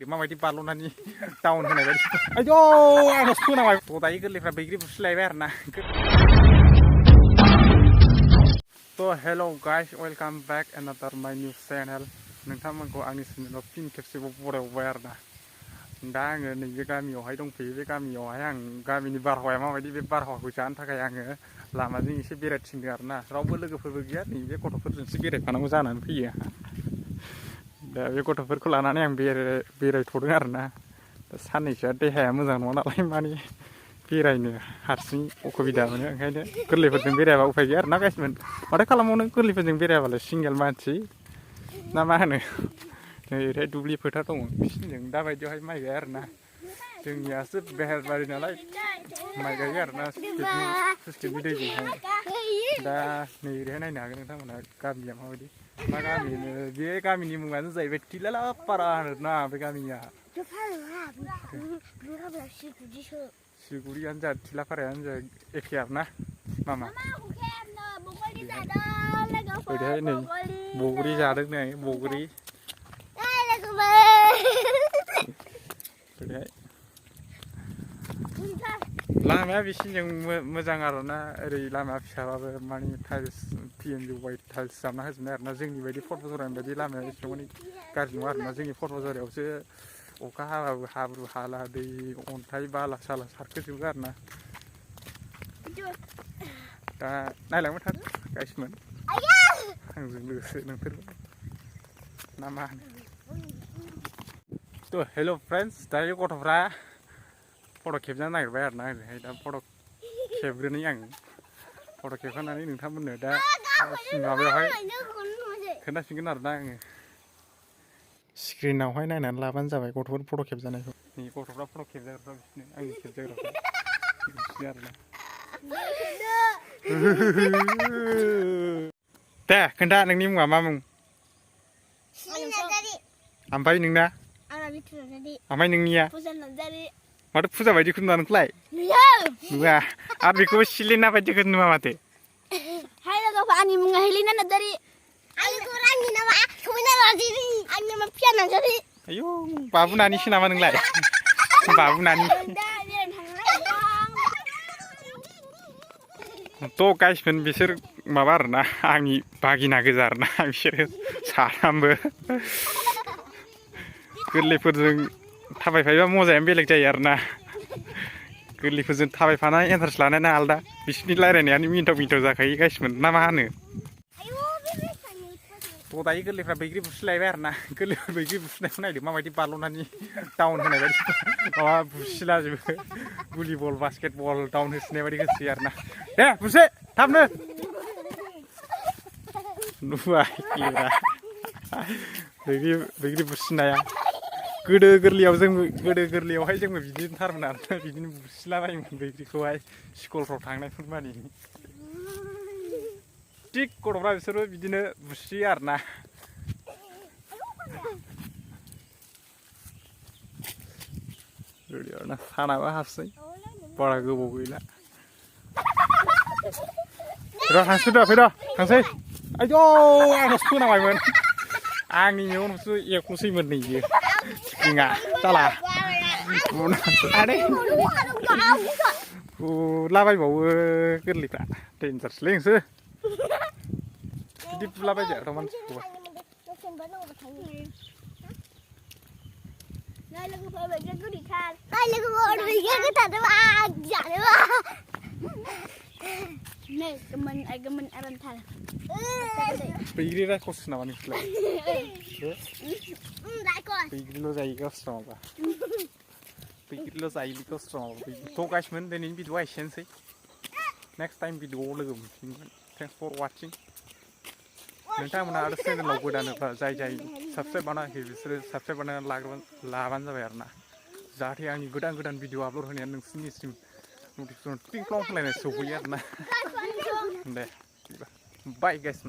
ดี๋ยวมาไว้ที่บาร์โลนานี่ดาวน์ที่ไหนไปไอ้โย่ไอ้รถสู้หน่อยตัวตายก็เลยครับไปกรีบสไลเดอร์นะSo hello guys, welcome back another my new channel. नोंथांमोनखौ आंनि चेनेलाव फिन खेबसेबाव बरायबाय आरो ना दा आङो नैबे गामियावहाय दंफैयो बे गामियावहाय आं गामिनि बारहावाया माबायदि बे बारहावाखौ जानो थाखाय आङो लामाजों एसे बेरायथिंदों आरो ना रावबो लोगोफोरबो गैया नैबे गथ'फोरजोंसो बेरायफानांगौ जानानै फैयो दा बे गथ'फोरखौ लानानै आं बेरायथ'दों आरो ना दा साननैसोआ देहाया मोजां नङा नालाय माने बेरायनो हारसिं असुबिदा मोनो ओंखायनो गोरलैफोरजों बेरायाबा उफाय गैया आरो ना गाइसमोन माथो खालामबावनो गोरलैफोरजों बेरायाबालाय सिंगेल मानसि ना मा होनो नै ओरैहाय दुब्लि फोथार दङ बिसिनिजों दा बायदियावहाय माइ गाया आरो ना जोंनियासो बेहेरबारि नालाय माइ गायो आरो ना स्लुइसगेटनि दैजोंहाय दा नै ओरैहाय नायनो हागोन नोंथांमोनहा गामिया माबायदि मा गामिनो बे गामिनि मुङानो जाहैबाय तिलालापारा आरोना बे गामिया सिगुरियानो जा तिलापारायानो जा एखे आरो ना मामा ओरैहाय नै बगरि जादों नै बगरि ओरैहाय लामाया बिसिनिजों मोजां आरो ना ओरै लामा फिसाबाबो माने टाइल्स पिएनजि वाइट टाइल्स जाबना होजोबनाय आरो ना जोंनि बायदि फट'जरानि बायदि लामाया एसेबां माने गाज्रि नङा आरो ना जोंनि फट'जरायावसो अखा हाबाबो हाब्रु हाला दै अन्थाइ बाला साला सारखोजोबो आरो ना दा नायलांबाय थादो गाइसमोन आंजों लोगोसे नोंसोरबो ना मा होनो थ' हेल' फ्रेन्ड्स दायो गथ'फ्रा फट' खेबजानो नागिरबाय आरो ना ओरैहाय दा फट' खेबग्रोनि आं फट' खेबखांनानै नोंथांमोननो दा माबायावहाय खोन्थाफिनगोन आरो ना आङो स्क्रिनावहाय नायनानै लाबानो जाबाय गथ'फोर फट' खेबजानायखौ नै गथ'फ्रा फट' खेबजाग्राफ्रा बिसिनो आंनि खेबजाग्राफ्रा बिसिनो आरो ना दे खोन्था नोंनि मुङा मा मुं ओमफ्राय नोंना ओमफ्राय नोंनिया माथो फुजा बायदिखौ नुवा नोंखौलाय नुवा आरो बेखौबो सिलिना बायदिखौ नुवा माथो आंनि मुङा हेलिना नार्जारि आंनि नामा समायना नार्जारि आंनि नामा पिया नार्जारि आयौ बाबु नानिसो नामा नोंलाय बाबु नानि थ' गाइसमोन बिसोर माबा आरोना आंनि बागिना गोजा आरोना बिसोरो साथामबो गोरलैफोरजों थाबायफायोबा मजायानो बेलेग जायो आरोना गोरलैफोरजों थाबायफानाय इन्टारेस्ट लानायानो आलदा बिसोरनि रायज्लायनायानो मिन्थाव मिन्थाव जाखायो गाइसमोन ना मा होनो थ' दायो गोरलैफ्रा बैग्रि बुसिलायबाय आरो ना गोरलैफोर बैग्रि बुसिनायखौ नायदो माबायदि बारल'नानै डाउन होनाय बायदि माबा बुसिलाजोबो भलिबल बास्केट बल डाउन होसिनाय बायदि होसोयो आरो ना दे बुसे थाबनो नुबाय बैग्रि बुसिनाया गोदो गोरलैयावहाय जोंबो बिदिनो थारमोन आरोना बिदिनो बुसिलाबायोमोन बैग्रिखौहाय स्कुलफ्राव थांनायफोर मानि थिग गथ'फ्रा बिसोरबो बिदिनो बुसियो आरोना रेडिअ'ना सानाबो हाबसै बारा गोबाव गैला थांसै थांसै आयौ आंनावसो फोनांबायमोन आंनि मेगनावसो एखनोसैमोन नै बियो स्प्रिङा जाला बुलाबायबावो गोरलैफ्रा डेन्जारसलै नोंसोर बिदि बुलाबायजायाथ' मानसिखौबा बैग्रि रायखसो नामा नोंसोरलाय बैग्रिल' जायो गावस्रा माबा बैग्रिल' जायो गावस्रा माबा थ' गाइसमोन दिनैनि भिडिअआ एसेनोसै नेक्स्ट टाइम भिडिअआव लोगो मोनफिनगोन थेंक्स फर वाचिं नोंथांमोनहा आरो चेनेलाव गोदानोब्ला जाय साबसक्राइब बानायाखै बिसोरो साबसक्राइब बानायनानै लाबानो जाबाय आरो ना जाहाथे आंनि गोदान भिडिअ आपल'ड होनाया नोंसिनिसिम नटिफिकेसन टिं क्लं होलायनाय सौफैयो आरो ना दे बाय गाइस